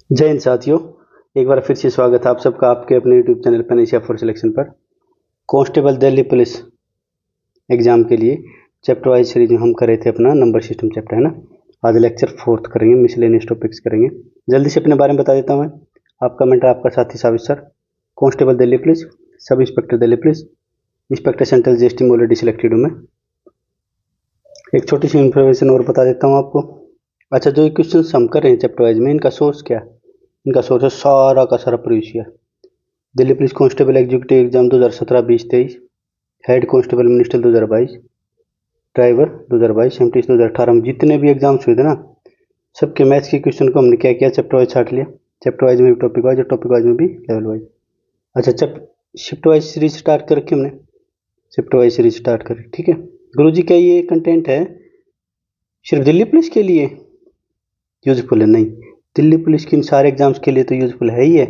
जय हिंद साथियों, एक बार फिर से स्वागत है आप सबका आपके अपने YouTube channel Panacea for selection पर। कांस्टेबल दिल्ली पुलिस एग्जाम के लिए चैप्टर वाइज सीरीज में हम कर रहे थे अपना नंबर सिस्टम चैप्टर, है ना। आज लेक्चर 4 करेंगे, मिसलेनियस टॉपिक्स करेंगे। जल्दी से अपने बारे में बता देता हूँ मैं। आपका मेंटर आपका साथी साबित sir, constable Delhi police, sub inspector Delhi police, inspector central GST में ऑलरेडी सिलेक्टेड हूँ मैं। एक छोटी सी इन्फॉर्मेशन और बता देता हूँ आपको। अच्छा, जो क्वेश्चन हम कर रहे हैं चैप्टर वाइज में, इनका सोर्स क्या है? इनका सोर्स है सारा का सारा previous year. Delhi police constable executive exam 2017-20-23, head constable minister 2022, driver 2022, MTS 2018 में जितने भी एग्जाम्स हुए थे ना, सबके मैथ्स के क्वेश्चन को हमने क्या किया, चैप्टर वाइज छाट लिया। चैप्टर वाइज में भी टॉपिक वाइज और टॉपिक वाइज में भी लेवल वाइज। अच्छा, शिफ्ट वाइज सीरीज स्टार्ट कर रखी हमने, शिफ्ट वाइज सीरीज स्टार्ट कर, ठीक है। गुरुजी क्या ये कंटेंट है सिर्फ दिल्ली पुलिस के लिए यूजफुल है? नहीं, दिल्ली पुलिस के इन सारे एग्जाम्स के लिए तो यूजफुल है ही है।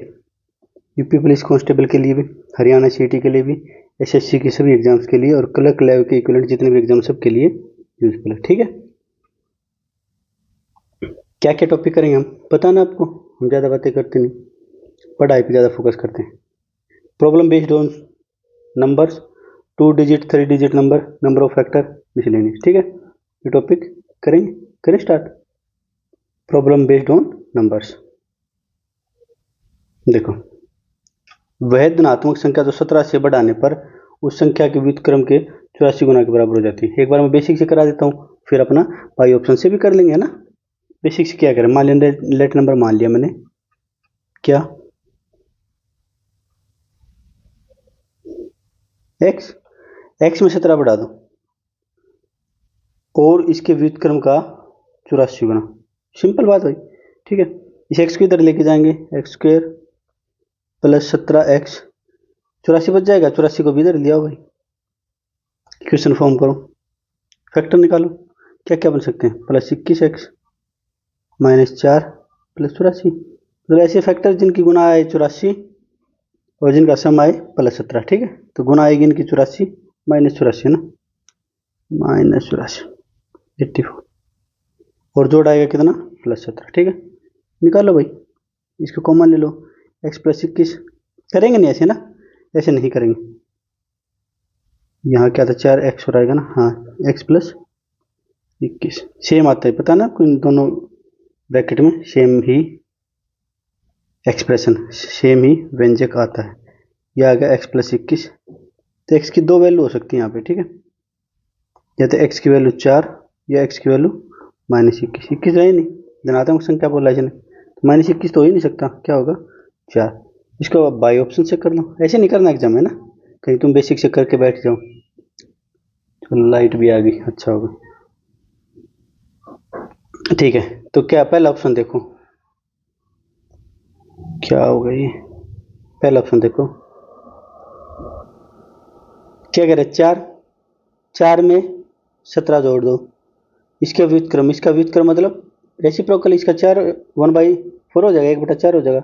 यूपी पुलिस कांस्टेबल के लिए भी, हरियाणा सीटी के लिए भी, एसएससी के सभी एग्जाम्स के लिए और क्लर्क लेवल के इक्विवेलेंट जितने भी एग्जाम सब के लिए यूजफुल है, ठीक है। क्या क्या टॉपिक करेंगे हम पता ना आपको, हम ज़्यादा बातें करते नहीं, पढ़ाई पे ज़्यादा फोकस करते हैं। Problem based on numbers, 2 digit 3 digit number, number of factor, miscellaneous, ठीक है। ये टॉपिक करेंगे, करें start. Problem based on numbers. देखो, वह धनात्मक संख्या जो 17 से बढ़ाने पर उस संख्या के व्युत्क्रम के 84 गुना के बराबर हो जाती है। एक बार मैं बेसिक से करा देता हूँ, फिर अपना पाई ऑप्शन से भी कर लेंगे, है ना। बेसिक से क्या करें, मान लिया लेट नंबर मान लिया मैंने, क्या एक्स, एक्स में 17 बढ़ा दो और इसके व्युत्क्रम का 84 गुना। सिंपल बात भाई, ठीक है। इस एक्स को इधर लेके जाएंगे, एक्स स्क्वेयर प्लस 17x, 84 बच जाएगा, 84 को भी इधर लिया भाई। इक्वेशन फॉर्म करो, फैक्टर निकालो, क्या क्या बन सकते हैं, प्लस 21x -4 प्लस 84। मतलब ऐसे फैक्टर जिनकी गुना आए 84 और जिनका सम आए प्लस 17, ठीक है। तो गुना आएगी इनकी 84 -84 ना, -84 84 और जोड़ आएगा कितना, प्लस 17, ठीक है। निकालो भाई, इसको कॉमन ले लो, x प्लस 21 करेंगे नहीं ऐसे ना, ऐसे नहीं करेंगे। यहाँ क्या था, 4x हो रहेगा ना, हाँ x प्लस 21 सेम आता है, पता ना आपको, इन दोनों ब्रैकेट में सेम ही एक्सप्रेशन, सेम ही व्यंजक आता है। यह आ गया x प्लस 21। तो x की दो वैल्यू हो सकती है यहाँ पे, ठीक है। या तो x की वैल्यू 4 या x की वैल्यू -21। 21 है ही नहीं, धनात्मक संख्या बोला इसने, तो -21 तो हो ही नहीं सकता, क्या होगा 4। इसको बाई ऑप्शन से कर लो, ऐसे नहीं करना एग्जाम है ना, कहीं तुम बेसिक से करके बैठ जाओ। तो लाइट भी आ गई, अच्छा होगा, ठीक है। तो क्या पहला ऑप्शन देखो, क्या होगा ये, पहला ऑप्शन देखो क्या कह रहे, 4 में 17 जोड़ दो, इसका व्युत्क्रम, इसका व्युत्क्रम मतलब रेसिप्रोकल, इसका 4 1/4 हो जाएगा, 1/4 हो जाएगा।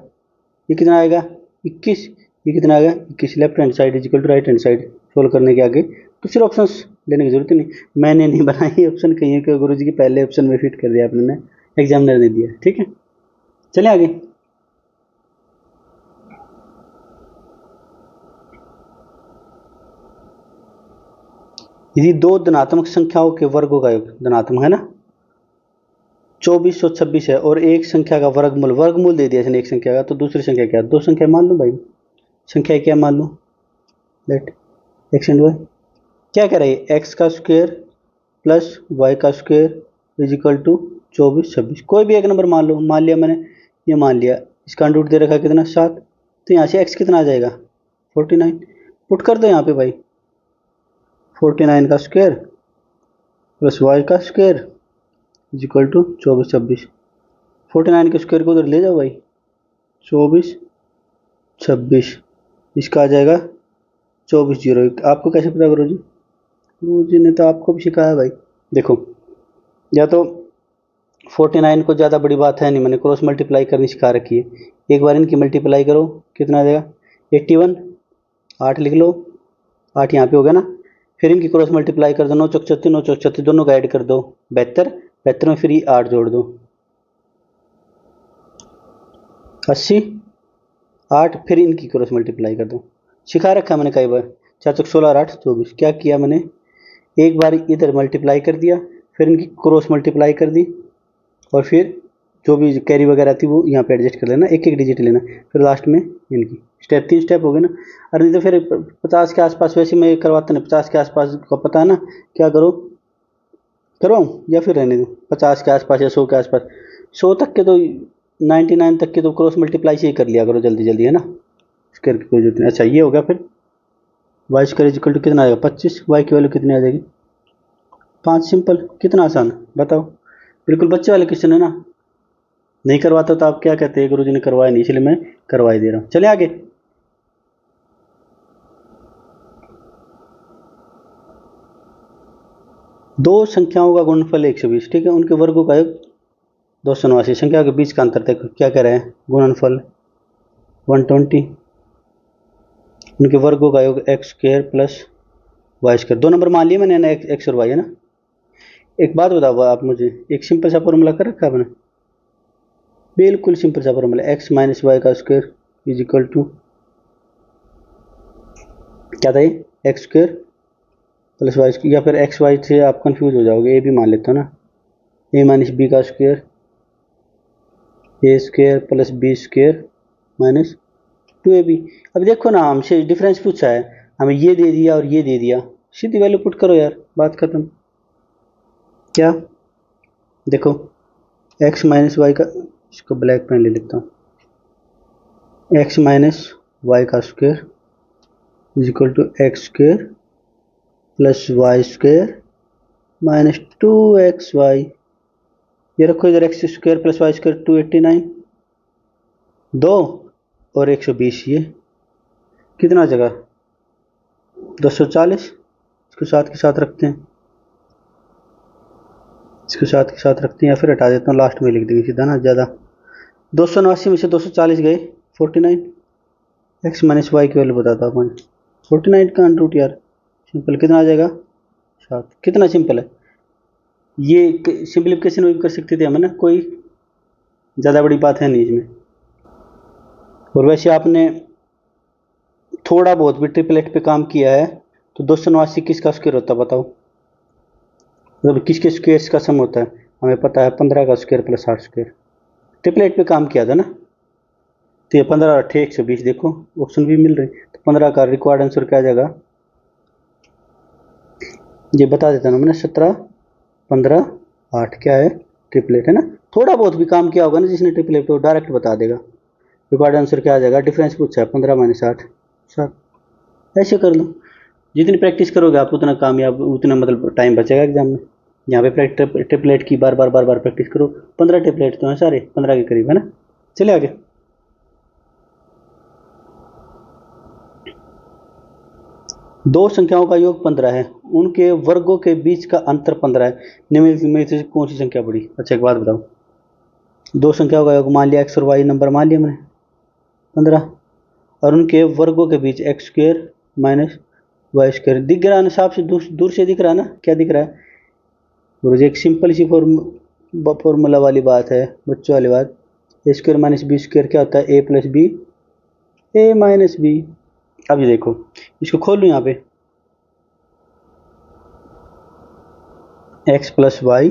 ये कितना आएगा 21, ये कितना आएगा 21। Left hand side is equal to right hand side, solve करने के आगे दूसरे ऑप्शन लेने की जरूरत ही नहीं, मैंने नहीं बनाई ऑप्शन, कहीं के गुरु जी के पहले ऑप्शन में फिट कर दिया आपने, एग्जामिनर ने दिया, ठीक है। चले आगे। यदि दो धनात्मक संख्याओं के वर्गों का योग धनात्मक है ना, 2426 है, और एक संख्या का वर्गमूल दे दिया इसने एक संख्या का, तो दूसरी संख्या क्या, दो संख्या मान लो भाई, संख्या क्या मान लो, लेट एक्स एंड वाई। क्या कह रहा है, एक्स का स्क्वायर प्लस वाई का स्क्वायर इज इक्वल टू 2426। कोई भी एक नंबर मान लो, मान लिया मैंने, ये मान लिया, इसका अंडर रूट दे रखा कितना 7, तो यहाँ से एक्स कितना आ जाएगा 49, पुट कर दो यहाँ पे भाई, 49 का स्क्वायर प्लस वाई का स्क्वायर इज इक्वल टू 2426। 49 के स्क्वायर को उधर ले जाओ भाई, 2426, इसका आ जाएगा 2401। आपको कैसे पता गुरु जी? गुरु जी ने तो आपको भी सिखाया भाई। देखो, या तो 49 को ज़्यादा बड़ी बात है नहीं, मैंने क्रॉस मल्टीप्लाई करनी सिखा रखी है, एक बार इनकी मल्टीप्लाई करो, कितना आ जाएगा 81, 8 लिख लो, 8 यहाँ पे हो गया ना, फिर इनकी क्रॉस मल्टीप्लाई कर दो, 9 चौक 36, 9 चौक 36 दोनों का ऐड कर दो 72, 72 में फिर 8 जोड़ दो, 80, 8, फिर इनकी क्रॉस मल्टीप्लाई कर दो। सिखा रखा मैंने कई बार। 4 चौक 16 और 8 24। क्या किया मैंने, एक बार इधर मल्टीप्लाई कर दिया, फिर इनकी क्रॉस मल्टीप्लाई कर दी, और फिर जो भी कैरी वगैरह थी वो यहाँ पे एडजस्ट कर लेना, एक एक डिजिट लेना, फिर लास्ट में इनकी स्टेप, 3 स्टेप हो गए ना। अरे नहीं तो फिर 50 के आसपास वैसे मैं करवाता नहीं, 50 के आसपास को पता है ना, क्या करो, करवाऊँ या फिर रहने दूँ, 50 के आसपास या 100 के आसपास, 100 तक के तो 99 तक के तो क्रॉस मल्टीप्लाई से ही कर लिया करो जल्दी जल्दी, है ना, स्क्वायर की कोई जरूरत नहीं। अच्छा ये हो गया, फिर वाई स्क्वायर इक्वल टू कितना आएगा 25, वाई की वैल्यू कितनी आ जाएगी 5। सिंपल, कितना आसान बताओ, बिल्कुल बच्चे वाले क्वेश्चन है ना। नहीं करवाता तो आप क्या कहते हैं, गुरुजी ने करवाया नहीं इसलिए मैं करवा ही दे रहा हूँ। चले आगे। दो संख्याओं का गुणनफल 120, ठीक है, उनके वर्गों का योग 289, संख्या के बीच का अंतर तक क्या कह रहे हैं, गुणनफल 120, उनके वर्गों का योग X square plus Y square. 2 number मान लिए मैंने ना, एक्स और वाई है ना। एक बात बताओ आप मुझे, एक सिंपल सा फॉर्मूला कर रखा है आपने, बिल्कुल सिंपल सा फॉर्मूला, एक्स माइनस वाई का स्क्वायर इज इक्वल टू क्या था ये, x square plus Y square, या फिर एक्स वाई से आप कंफ्यूज हो जाओगे, ए भी मान लेता हूँ ना, ए माइनस बी का square, A square plus B square minus 2ab। अब देखो ना, हमसे डिफरेंस पूछा है, हमें ये दे दिया और ये दे दिया, सीधी वैल्यू पुट करो यार, बात खत्म। क्या देखो, x माइनस वाई का, इसको ब्लैक पेन ले लेता हूँ, x माइनस वाई का square is equal to X square plus Y square minus 2xy। ये रखो इधर, X square plus Y square 289, 2 और 120, ये कितना जगह 240, इसको साथ के साथ रखते हैं, इसको साथ के साथ रखते हैं, या फिर हटा देता हूँ, लास्ट में लिख देंगे सीधा ना, ज़्यादा 289 में से 240 गए 49, एक्स माइनस वाई की वैल्यू बताता हूँ 49 का अंडर रूट यार, सिंपल कितना आ जाएगा 7। कितना सिंपल है ये, सिंप्लीफिकेशन भी कर सकते थे हम, है ना, कोई ज़्यादा बड़ी बात है नहीं इसमें। और वैसे आपने थोड़ा बहुत भी ट्रिपलेट पे काम किया है तो 289 किसका स्क्वायर होता है बताओ, मतलब किसके स्क्वायर्स का सम होता है, हमें पता है 15 का स्क्वायर प्लस 8 स्क्वायर, ट्रिपलेट पे काम किया था ना। तो ये 15 8 120, देखो ऑप्शन भी मिल रहे, तो 15 का रिक्वायर्ड आंसर क्या आ जाएगा, ये बता देता ना मैंने, 17 15 8 क्या है, ट्रिपलेट है ना। थोड़ा बहुत भी काम किया होगा ना जिसने ट्रिपलेट पे, डायरेक्ट बता देगा। रिक्वायर्ड आंसर क्या आ जाएगा, डिफरेंस पूछा है 15 माइनस 8 7, ऐसे कर लो। जितनी प्रैक्टिस करोगे आप उतना कामयाब, उतना मतलब टाइम बचेगा एग्जाम में। यहाँ पे ट्रिपलेट की बार बार प्रैक्टिस करो। 15 ट्रिपलेट तो हैं सारे, 15 के करीब, है ना। चले आगे। दो संख्याओं का योग 15 है, उनके वर्गों के बीच का अंतर 15 है, निम्नलिखित में से कौन सी संख्या बड़ी। अच्छा एक बात बताओ, दो संख्याओं का योग मान लिया, एक्स और वाई नंबर मान लिया मैंने 15, और उनके वर्गों के बीच X square minus Y square, दिख रहा है ना साफ से, दूर से दिख रहा है ना, क्या दिख रहा है गुरुजी, एक सिंपल सी फॉर्मूला वाली बात है, बच्चों वाली बात, A square minus B square क्या होता है, A plus B, A minus B. अब ये देखो, इसको खोल लूँ यहाँ पे, X plus Y,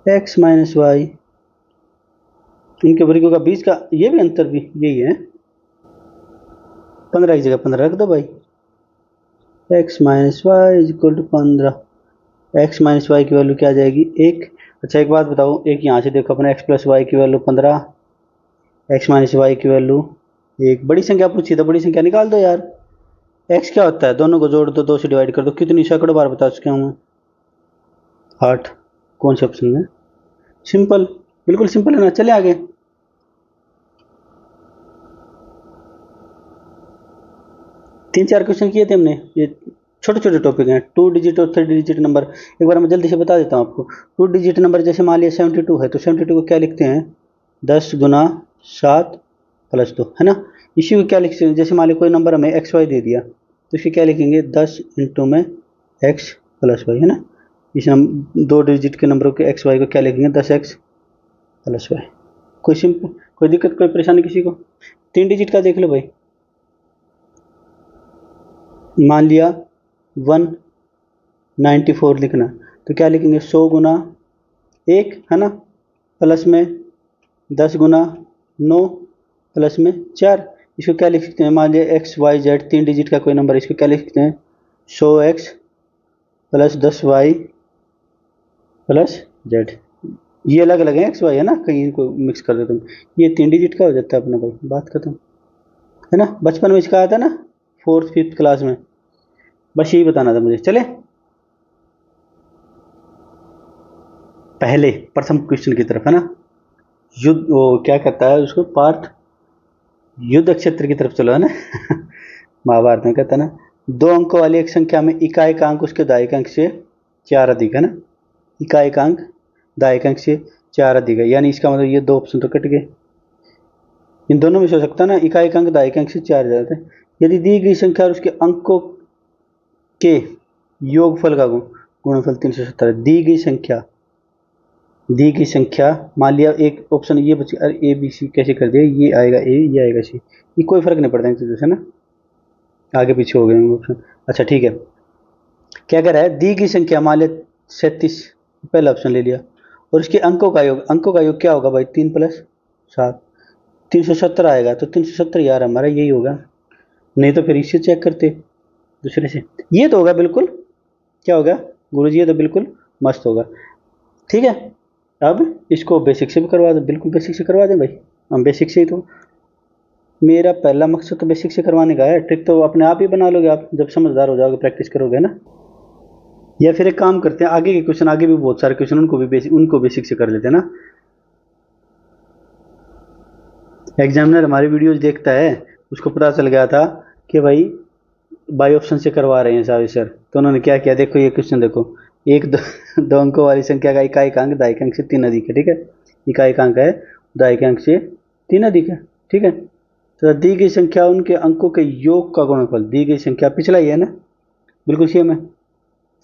X minus Y, इनके वर्गों का बीच का ये भी अंतर भी यही है, 15 की जगह 15 रख दो भाई, X minus Y is equal to 15, X minus Y की वैल्यू क्या आ जाएगी 1। अच्छा एक बात बताओ, एक यहाँ से देखो अपने एक्स प्लस वाई की वैल्यू 15, एक्स माइनस वाई की वैल्यू एक, बड़ी संख्या पूछी तो बड़ी संख्या निकाल दो यार। एक्स क्या होता है, दोनों को जोड़ दो, 2 से डिवाइड कर दो, कितनी सैकड़ों बार बता चुका हूँ मैं, 8। कौन से ऑप्शन में, सिंपल, बिल्कुल सिंपल है ना। चले आगे। तीन चार क्वेश्चन किए थे हमने, ये छोटे छोटे टॉपिक हैं, 2 डिजिट और 3 डिजिट नंबर। एक बार मैं जल्दी से बता देता हूँ आपको। 2 डिजिट नंबर जैसे मान लिया 72 है, तो 72 को क्या लिखते हैं, 10 गुना 7 प्लस 2, है ना। इसी को क्या लिखते हैं, जैसे मान लिया कोई नंबर हमें एक्स वाई दे दिया, तो इसकी क्या लिखेंगे, 10 इंटू में एक्स प्लस वाई, है ना। इस 2 डिजिट के नंबरों के एक्स वाई को क्या लिखेंगे, 10x प्लस वाई। कोई सिंपल, कोई दिक्कत, कोई परेशानी किसी को? 3 डिजिट का देख लो भाई। मान लिया 194 लिखना, तो क्या लिखेंगे? 100 गुना 1 है ना, प्लस में 10 गुना 9 प्लस में 4। इसको क्या लिख सकते हैं? मान लिया एक्स वाई जेड 3 डिजिट का कोई नंबर, इसको क्या लिख सकते हैं? 100x plus 10y plus Z. ये अलग अलग है एक्स वाई है ना, कहीं इनको मिक्स कर दो तुम, ये 3 डिजिट का हो जाता है अपना भाई, बात खत्म है ना। बचपन में इसका आया था ना 4th 5th क्लास में, बस यही बताना था मुझे। चले पहले प्रथम क्वेश्चन की तरफ है ना, युद्ध, वो क्या कहता है उसको, पार्थ युद्ध क्षेत्र की तरफ चलो है ना। महाभारत में कहता है ना, 2 अंकों वाली एक संख्या में इकाई अंक उसके दायिक अंक से 4 अधिक है ना, इकाई अंक दायिक अंक से 4 अधिक है, यानी इसका मतलब ये 2 ऑप्शन तो कट गए। इन दोनों में से हो सकता है ना, इकाई अंक दायिक अंक से 4 ज्यादा है। यदि दी गई संख्या और उसके अंकों के योगफल का गुणनफल 370 है। दी गई संख्या, मान लिया एक ऑप्शन ये बची, अरे ए बी सी कैसे कर दिया, ये आएगा ए, ये आएगा सी, ये कोई फर्क नहीं पड़ता इन चीज़ों से ना, आगे पीछे हो गए ऑप्शन। अच्छा ठीक है, क्या कह रहा है? दी गई संख्या मान लिया 37, पहला ऑप्शन ले लिया, और उसके अंकों का योग, अंकों का योग क्या होगा भाई? 3 + 7, 370 आएगा, तो 370 यार हमारा यही होगा, नहीं तो फिर इससे चेक करते दूसरे से। ये तो होगा बिल्कुल, क्या होगा गुरुजी? ये तो बिल्कुल मस्त होगा। ठीक है, अब इसको बेसिक से भी करवा दो, बिल्कुल बेसिक से करवा दें भाई, हम बेसिक से ही, तो मेरा पहला मकसद तो बेसिक से करवाने का है। ट्रिक तो अपने आप ही बना लोगे आप जब समझदार हो जाओगे, प्रैक्टिस करोगे ना। या फिर एक काम करते हैं, आगे के क्वेश्चन, आगे भी बहुत सारे क्वेश्चन, उनको बेसिक से कर लेते हैं ना। एग्जामिनर हमारी वीडियोज देखता है, उसको पता चल गया था कि भाई बाई ऑप्शन से करवा रहे हैं साहब सर, तो उन्होंने क्या किया, देखो ये क्वेश्चन देखो, एक दो, 2 अंकों वाली संख्या का इकाई अंक दायिक अंक से 3 अधिक है, ठीक है, इकाई अंक है दायिक अंक से 3 अधिक है, ठीक है। तो दी गई संख्या उनके अंकों के योग का गुणनफल, दी गई संख्या पिछला ही है ना, बिल्कुल सेम है,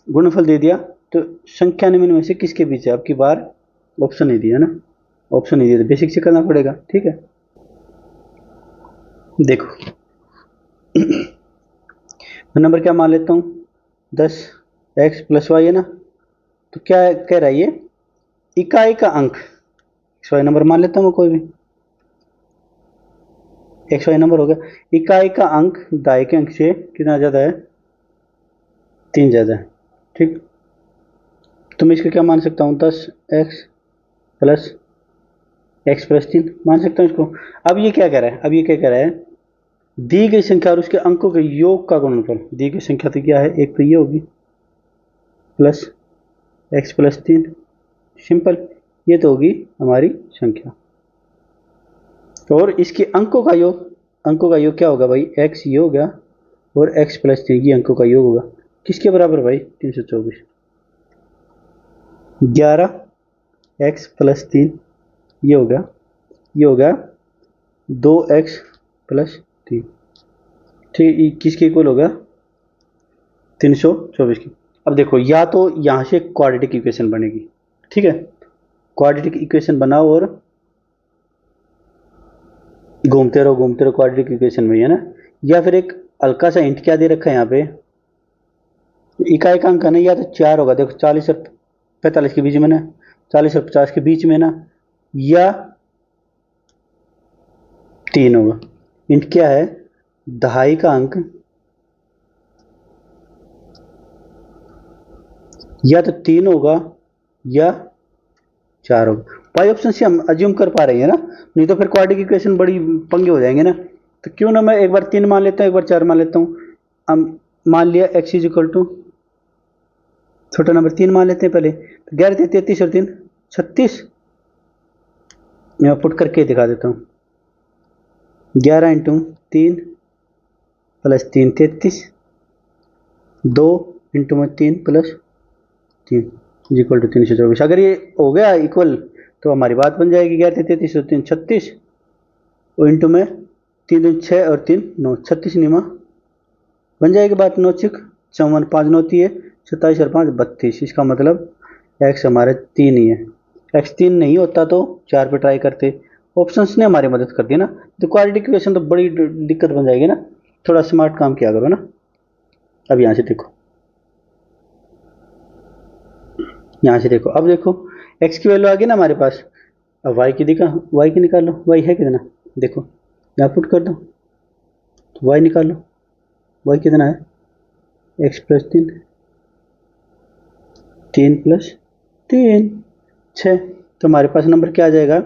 गुणनफल दे दिया, तो संख्या निम्न में से किसके बीच है? आपकी बार ऑप्शन नहीं दिया ना, ऑप्शन नहीं दिया तो बेसिक से करना पड़ेगा, ठीक है। देखो मैं नंबर क्या मान लेता हूँ, 10x + y है ना, तो क्या कह रहा है ये? इकाई का अंक एक्स वाई नंबर मान लेता हूँ मैं, कोई भी एक्स वाई नंबर हो गया, इकाई का अंक दायिक अंक से कितना ज़्यादा है? 3 ज़्यादा है, ठीक। तो मैं इसको क्या मान सकता हूँ? 10x + x + 3 मान सकता हूँ इसको। अब ये क्या कह रहा है? अब ये क्या कह रहा है? दी गई संख्या और उसके अंकों के योग का गुणनफल, दी गई संख्या तो क्या है? एक तो ये होगी प्लस x + 3, सिंपल, ये तो होगी हमारी संख्या, और इसके अंकों का योग, अंकों का योग क्या होगा भाई? x ये होगा और x + 3 ये अंकों का योग होगा, किसके बराबर भाई? 324। 11x + 3 ये होगा, ये होगा 2x + 3, ठीक, किसके इक्वल होगा? 324 की। अब देखो, या तो यहाँ से क्वाड्रेटिक इक्वेशन बनेगी, ठीक है, क्वाड्रेटिक इक्वेशन बनाओ और घूमते रहो क्वाड्रेटिक इक्वेशन में, है ना। या फिर एक हल्का सा हिंट क्या दे रखा है यहाँ पे, इकाई का अंक है ना, या तो 4 होगा, देखो 40 और 45 के बीच में ना, 40 और 50 के बीच में ना, या 3 होगा। हिंट क्या है? दहाई का अंक या तो 3 होगा या 4 होगा। पाई ऑप्शन से हम अज्यूम कर पा रहे हैं ना, नहीं तो फिर क्वाड्रेटिक इक्वेशन बड़ी पंगे हो जाएंगे ना। तो क्यों ना मैं एक बार 3 मान लेता हूँ, एक बार 4 मान लेता हूँ। हम मान लिया x = छोटा नंबर 3 मान लेते हैं पहले, तो 11 × 33 और 3 36, मैं पुट करके दिखा देता हूँ। 11 × 3 + 3 33, 2 × 3 + 3 = 324। अगर ये हो गया इक्वल तो हमारी बात बन जाएगी। 11 × 33 और 3 36, और इंटू में 3 दूनी 6 और 3 9, 36 निमा बन जाएगी बात। 9 6 54, 5 9 है 27 और 5 32। इसका मतलब x हमारे 3 ही है। x 3 नहीं होता तो 4 पे ट्राई करते, ऑप्शंस ने हमारी मदद कर दी ना, तो क्वाड्रेटिक इक्वेशन तो बड़ी दिक्कत बन जाएगी ना, थोड़ा स्मार्ट काम किया करो ना। अब यहाँ से देखो, यहाँ से देखो, अब देखो x की वैल्यू आ गई ना हमारे पास, अब y की दिखा, y की निकाल लो, y है कितना, देखो यहाँ पुट कर दो, तो y निकाल लो, y कितना है, x प्लस 3, 3 प्लस 3 6, तो हमारे पास नंबर क्या आ जाएगा,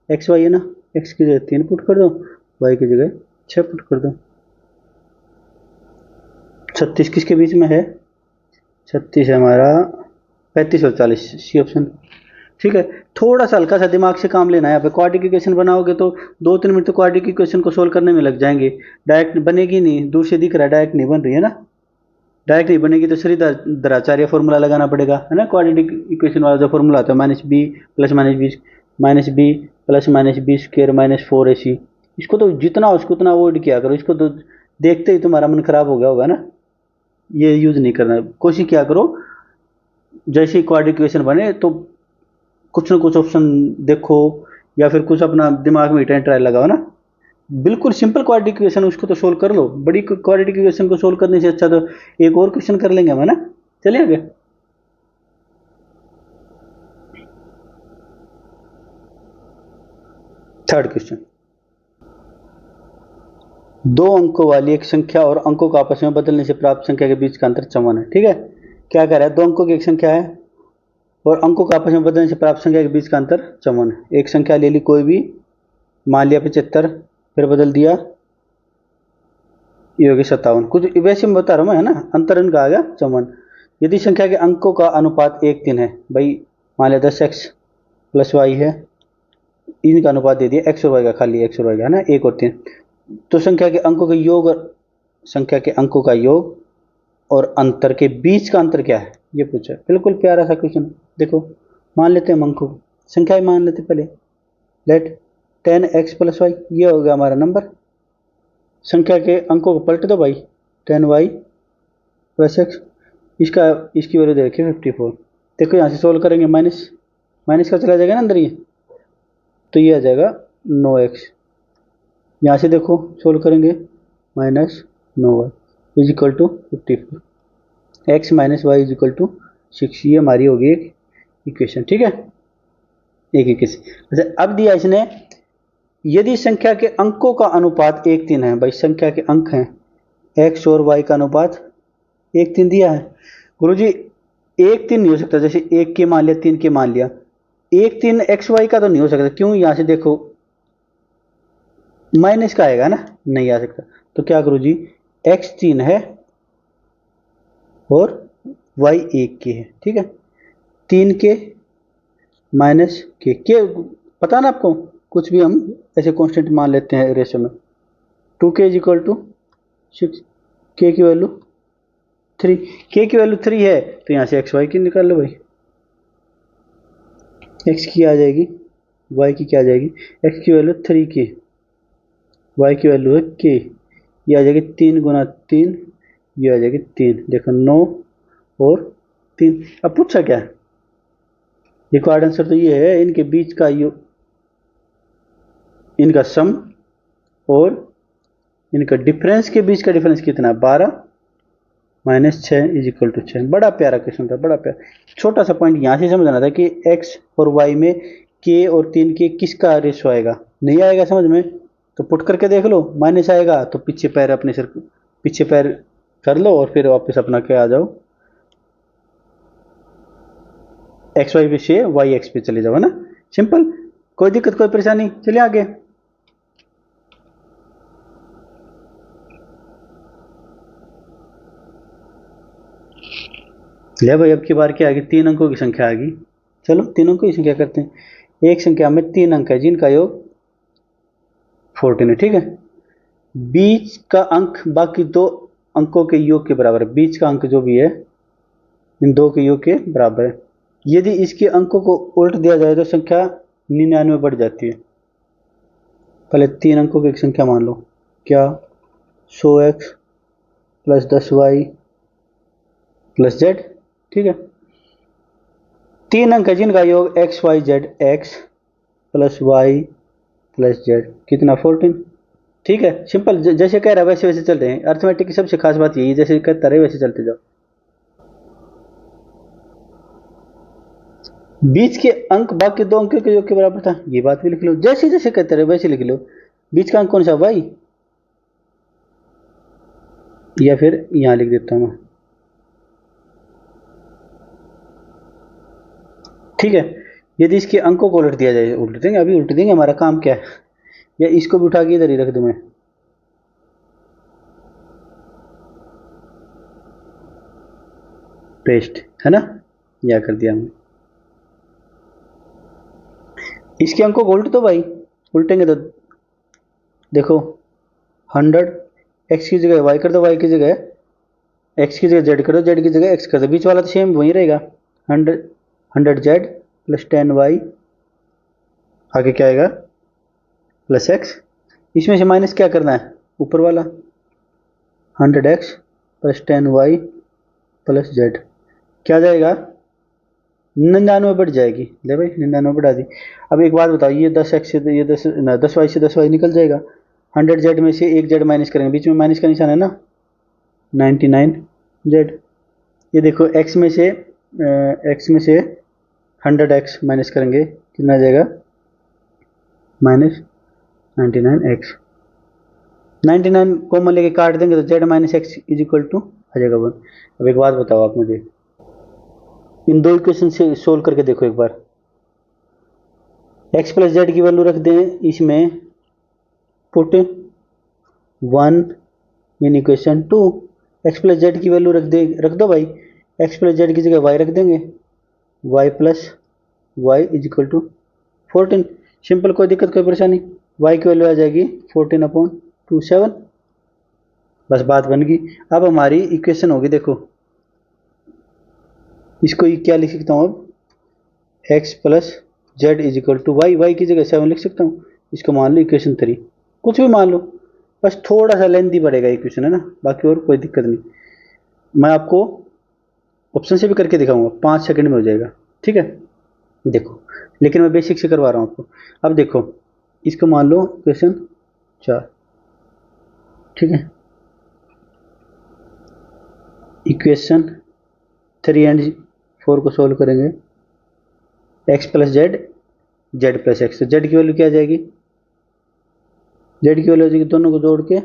एक्स वाई है ना, x की जगह 3 पुट कर दो, y की जगह 6 पुट कर दो। 36 किसके बीच में है, 36 है हमारा 35 और 40, सी ऑप्शन। ठीक है, थोड़ा सा हल्का सा दिमाग से काम लेना है। यहाँ पे क्वाड्रेटिक इक्वेशन बनाओगे तो 2-3 मिनट तो क्वाड्रेटिक इक्वेशन को सोल्व करने में लग जाएंगे, डायरेक्ट बनेगी नहीं, दूर से दिख रहा है डायरेक्ट नहीं बन रही है ना, डायरेक्ट नहीं बनेगी तो श्रीधराचार्य फॉर्मूला लगाना पड़ेगा, है ना, क्वाड्रेटिक इक्वेशन वाला जो फॉर्मूला आता है -b plus -b plus -b square -4ac, इसको तो जितना हो उसको उतना अवॉइड किया करो, इसको तो देखते ही तुम्हारा मन खराब हो गया होगा ना, ये यूज नहीं करना, कोशिश किया करो जैसे ही क्वाड्रेटिक इक्वेशन बने तो कुछ ना कुछ ऑप्शन देखो, या फिर कुछ अपना दिमाग में ट्रायल लगाओ ना। बिल्कुल सिंपल क्वाड्रेटिक इक्वेशन उसको तो सोल्व कर लो, बड़ी क्वाड्रेटिक इक्वेशन को सोल्व करने से अच्छा तो एक और क्वेश्चन कर लेंगे हम, है ना। चलिए आगे, थर्ड क्वेश्चन, दो अंकों वाली एक संख्या और अंकों को आपस में बदलने से प्राप्त संख्या के बीच का अंतर 54 है। ठीक है, क्या कह रहा है, दो अंकों की एक संख्या है और अंकों को आपस में बदलने से प्राप्त संख्या के बीच का अंतर 54 है। एक संख्या ले ली कोई भी, मान लिया 75, फिर बदल दिया ये हो गया 57, कुछ वैसे मैं बता रहा हूँ मैं, है ना, अंतर इनका आ गया 54। यदि संख्या के अंकों का अनुपात 1-3 है, भाई मान लिया 10x प्लस वाई है, इनका अनुपात दे दिया x और y का, खाली x और y का, है ना, 1 और 3, तो संख्या के अंकों का योग, संख्या के अंकों का योग और अंतर के बीच का अंतर क्या है, ये पूछा। बिल्कुल प्यारा सा क्वेश्चन, देखो मान लेते हैं हम अंकों को, संख्या मान लेते पहले, लेट 10x प्लस वाई, ये हो गया हमारा नंबर, संख्या के अंकों को पलट दो भाई, 10y प्लस एक्स, इसका इसकी वैल्यू दे रखी है 54, देखो यहाँ से सोल्व करेंगे, माइनस माइनस का चला जाएगा ना अंदर, ये तो ये आ जाएगा 9x, यहाँ से देखो सोल्व करेंगे, -9y is equal to 54, x minus Y is equal to 6, ये हमारी होगी एक इक्वेशन। ठीक है, एक इक्वेशन। अच्छा अब दिया इसने, यदि संख्या के अंकों का अनुपात 1-3 है, भाई संख्या के अंक हैं x और y का अनुपात 1-3 दिया है, गुरुजी 1-3 नहीं हो सकता, जैसे 1 के मान लिया 3 के मान लिया, 1-3 एक्स वाई का तो नहीं हो सकता, क्यों, यहाँ से देखो माइनस का आएगा ना, नहीं आ सकता, तो क्या गुरुजी x 3 है और y 1 के है। ठीक है, 3 के माइनस के पता ना आपको, कुछ भी हम ऐसे कांस्टेंट मान लेते हैं रेशो में, 2k इज इक्वल टू 6, के की वैल्यू 3, के की वैल्यू 3 है तो यहाँ से एक्स वाई की निकाल लो भाई, एक्स की आ जाएगी, वाई की क्या आ जाएगी, एक्स की वैल्यू 3 की, वाई की वैल्यू है के, ये आ जाएगी 3 गुना 3, ये आ जाएगी 3, देखो 9 और 3। अब पूछा क्या है, रिक्वायर्ड आंसर तो ये है, इनके बीच का इनका सम और इनका डिफरेंस के बीच का डिफरेंस कितना है, 12 माइनस 6 इज इक्वल टू 6। बड़ा प्यारा क्वेश्चन था, बड़ा प्यारा। छोटा सा पॉइंट यहाँ से समझना था कि x और y में k और 3 के किसका रेशो आएगा, नहीं आएगा समझ में तो पुट करके देख लो, माइनस आएगा तो पीछे पैर अपने सिर पीछे पैर कर लो और फिर वापस अपना क्या आ जाओ, एक्स वाई पे से वाई एक्स पे चले जाओ, है ना, सिंपल, कोई दिक्कत कोई परेशानी। चलिए आगे, ले भाई अब की बार क्या आ गई, 3 अंकों की संख्या आ गई, चलो 3 अंकों की संख्या करते हैं। एक संख्या में 3 अंक है जिनका योग 14 है। ठीक है, बीच का अंक बाकी 2 अंकों के योग के बराबर है, बीच का अंक जो भी है इन 2 के योग के बराबर है। यदि इसके अंकों को उल्ट दिया जाए तो संख्या 99 बढ़ जाती है। पहले 3 अंकों की एक संख्या मान लो, क्या 100x plus 10y plus z। ठीक है, 3 अंक है जिनका योग x y z, x plus y plus Z कितना 14। ठीक है, सिंपल, जैसे कह रहा है वैसे वैसे चल रहे हैं। अर्थमेटिक की सबसे खास बात यही है, जैसे कहता रहे वैसे चलते जाओ। बीच के अंक बाकी दो अंकों के योग के बराबर था, ये बात भी लिख लो। जैसे जैसे कहते रहे वैसे लिख लो। बीच का अंक कौन सा, वाई, या फिर यहां लिख देता हूं। ठीक है, यदि इसके अंकों को उलट दिया जाए, उलट देंगे, अभी उलट देंगे, हमारा काम क्या है। या इसको भी उठा के इधर ही रख दूं मैं, पेस्ट, है ना, या कर दिया हमने। इसके अंकों को उल्ट दो भाई, उल्टेंगे तो देखो 100 एक्स की जगह वाई कर दो, वाई की जगह एक्स की जगह जेड कर दो, जेड की जगह एक्स कर दो, बीच वाला तो सेम वही रहेगा। 100 जेड प्लस 10 वाई, आगे क्या आएगा प्लस एक्स। इसमें से माइनस क्या करना है, ऊपर वाला 100 X plus 10 Y plus Z, क्या जाएगा 99 बढ़ जाएगी। ले भाई 99 बढ़ा दी। अब एक बात बताओ, ये 10 एक्स से ये 10 ना 10 वाई से 10 वाई निकल जाएगा। 100 जेड में से एक जेड माइनस करेंगे, बीच में माइनस का निशान है ना, 99 जेड। ये देखो एक्स में से 100 एक्स माइनस करेंगे, कितना आ जाएगा माइनस 99 एक्स। 99 कॉमन लेके काट देंगे तो Z minus X is equal to आ जाएगा 1। अब एक बात बताओ आप मुझे, इन दो इक्वेशन से सोल्व करके देखो एक बार। एक्स प्लस जेड की वैल्यू रख दें इसमें, put 1 in equation 2। X plus Z की वैल्यू रख दो भाई, एक्स प्लस जेड की जगह वाई रख देंगे, Y plus Y is equal to 14। Simple, कोई दिक्कत कोई परेशानी। वाई की वैल्यू आ जाएगी 14/27, बस बात बन गई। अब हमारी इक्वेशन होगी, देखो इसको क्या लिख सकता हूँ अब, X plus Z is equal to Y, Y की जगह 7 लिख सकता हूँ। इसको मान लो इक्वेशन 3, कुछ भी मान लो, बस थोड़ा सा लेंथी पड़ेगा इक्वेशन, है ना, बाकी और कोई दिक्कत नहीं। मैं आपको ऑप्शन से भी करके दिखाऊंगा, 5 सेकंड में हो जाएगा। ठीक है, देखो, लेकिन मैं बेसिक से करवा रहा हूँ आपको। अब देखो, इसको मान लो इक्वेशन 4, ठीक है, इक्वेशन 3 एंड 4 को सोल्व करेंगे। X plus Z, Z plus x, तो जेड की वैल्यू क्या आ जाएगी, जेड की वैल्यू आ जाएगी, दोनों को जोड़ के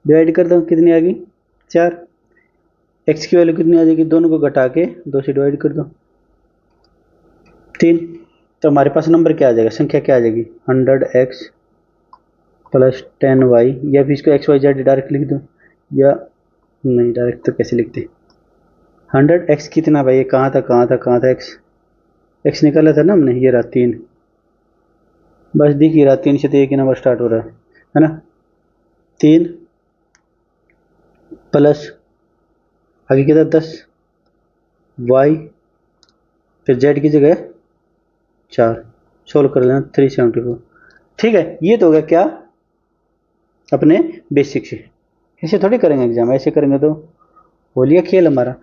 डिवाइड कर दो, कितनी आ गई 4। एक्स की वैल्यू कितनी आ जाएगी, दोनों को घटा के 2 से डिवाइड कर दो 3। तो हमारे पास नंबर क्या आ जाएगा, संख्या क्या आ जाएगी 100x प्लस 10y, या फिर इसको एक्स वाई जेड डायरेक्ट लिख दो, या नहीं डायरेक्ट तो कैसे लिखते, 100x कितना भाई, कहाँ था एक्स निकाला था ना हमने, ये रहा 3, बस दिख ही रहा 3 से तो एक ही नंबर स्टार्ट हो रहा है ना। 3 प्लस आगे कितना 10 वाई, फिर जेड की जगह 4, सोल्व कर लेना 374। ठीक है, ये तो हो गया क्या अपने बेसिक से। ऐसे थोड़ी करेंगे एग्जाम, ऐसे करेंगे तो हो लिया खेल हमारा।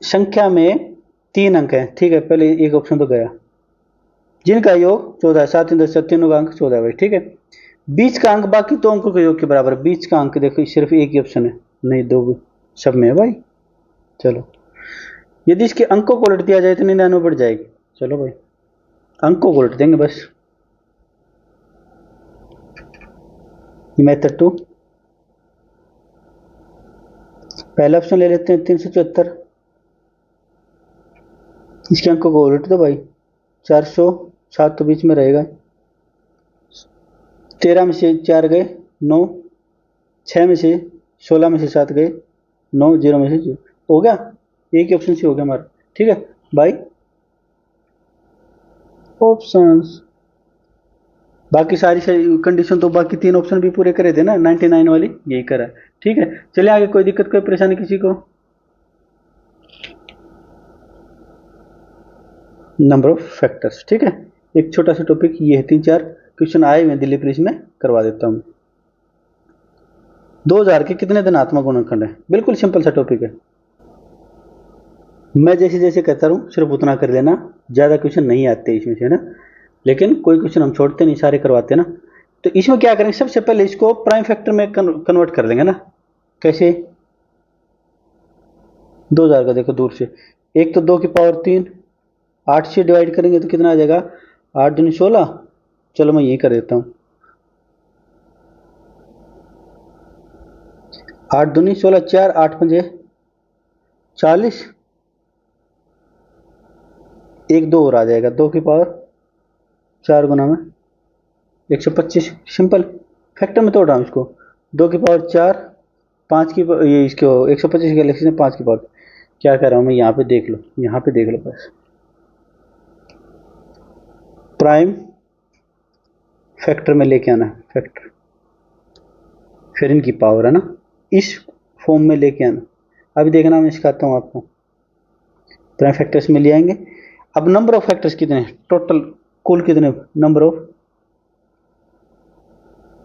संख्या में 3 अंक है, ठीक है, पहले एक ऑप्शन तो गया, जिनका योग 14 है, 7 10 तीनों का अंक 14 है भाई। ठीक है, बीच का अंक बाकी दो अंकों के योग के बराबर, बीच का अंक देखो सिर्फ एक ही ऑप्शन है, नहीं दो भी सब में है भाई। चलो, यदि इसके अंकों को उलट दिया जाए तो 99 बढ़ जाएगी। चलो भाई, अंकों को उलट देंगे बस। मेथड 2, पहला ऑप्शन ले लेते हैं 374, इसके अंकों को उलट दो भाई, 407 तो बीच में रहेगा, 13 में से 4 गए 9, 6 में से 16 में से 7 गए 9, 0 में से 0, हो गया, एक ही ऑप्शन से हो गया हमारा। ठीक है भाई, ऑप्शंस, बाकी सारी कंडीशन तो बाकी 3 ऑप्शन भी पूरे करे थे ना, 99 वाली यही करा। ठीक है, चलिए आगे, कोई दिक्कत कोई परेशानी किसी को। नंबर ऑफ फैक्टर्स, ठीक है, एक छोटा सा टॉपिक ये है, 3-4 क्वेश्चन आए हुए दिल्ली पुलिस में, करवा देता हूँ। 2000 के कितने धनात्मक गुणनखंड है, बिल्कुल सिंपल सा टॉपिक है, मैं जैसे जैसे कहता रहूँ सिर्फ उतना कर लेना, ज़्यादा क्वेश्चन नहीं आते इसमें से, है ना। लेकिन कोई क्वेश्चन हम छोड़ते नहीं, सारे करवाते ना। तो इसमें क्या करेंगे, सबसे पहले इसको प्राइम फैक्टर में कन्वर्ट कर देंगे ना। कैसे? 2000 का देखो दूर से, एक तो 2 की पावर 3, 8 से डिवाइड करेंगे तो कितना आ जाएगा, 8 दूनी 16। चलो मैं यही कर देता हूँ, 8 दूनी 16, 4 8 पंजे 40, एक 2 और आ जाएगा, 2 की पावर 4 गुना में 125। सिंपल फैक्टर में तोड़ रहा हूँ इसको, 2 की पावर 4, 5 की ये इसको 125 के गैलेक्सी में 5 की पावर। क्या कर रहा हूँ मैं, यहाँ पे देख लो, यहाँ पे देख लो बस, प्राइम फैक्टर में लेके आना है, फैक्टर फिर इनकी पावर है ना, इस फॉर्म में लेके आना। अभी देखना मैं सिखाता हूँ आपको, प्राइम फैक्टर्स में ले आएंगे। अब नंबर ऑफ फैक्टर्स कितने हैं टोटल, कुल कितने नंबर ऑफ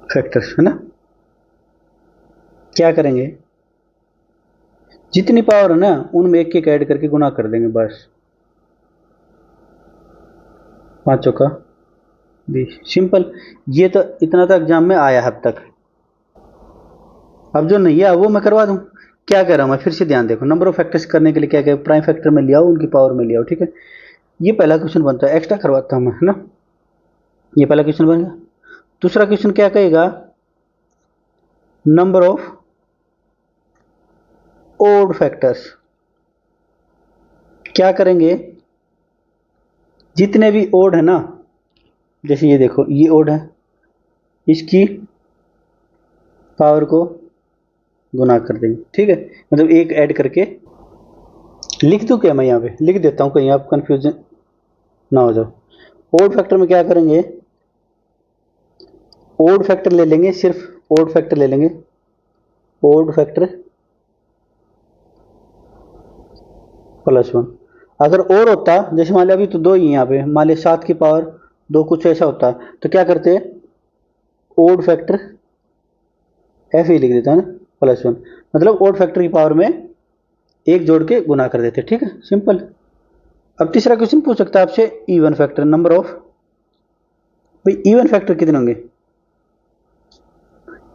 फैक्टर्स है ना। क्या करेंगे, जितनी पावर है ना उनमें एक एक ऐड करके गुना कर देंगे बस, 5 चौका 20। सिंपल, ये तो इतना तो एग्जाम में आया है अब तक। अब जो नहीं है वो मैं करवा दूं। क्या कह रहा हूं मैं, फिर से ध्यान देखो, नंबर ऑफ फैक्टर्स करने के लिए क्या क्या, प्राइम फैक्टर में ले आओ, उनकी पावर में ले आओ, ठीक है। ये पहला क्वेश्चन बनता है, एक्स्ट्रा करवाता हूं मैं, है ना। ये पहला क्वेश्चन बन गया। दूसरा क्वेश्चन क्या कहेगा, नंबर ऑफ ओड फैक्टर्स। क्या करेंगे, जितने भी ओड है ना, जैसे ये देखो ये ओड है, इसकी पावर को गुना कर देंगे, ठीक है। मतलब एक ऐड करके लिख दूं क्या, मैं यहाँ पे लिख देता हूँ कहीं आप कंफ्यूजन ना हो जाओ। ओड फैक्टर में क्या करेंगे, ओड फैक्टर ले लेंगे, सिर्फ ओड फैक्टर ले लेंगे, ओड फैक्टर +1। अगर और होता, जैसे मान लिया अभी तो 2 ही यहाँ पे, मान लिया 7 की पावर 2 कुछ ऐसा होता, तो क्या करते, ओड फैक्टर एफ ही लिख देता है ना, +1। मतलब ओड फैक्टर की पावर में एक जोड़ के गुना कर देते, ठीक है, सिंपल। अब तीसरा क्वेश्चन पूछ सकता है आपसे, इवन फैक्टर, नंबर ऑफ, भाई इवन फैक्टर कितने होंगे।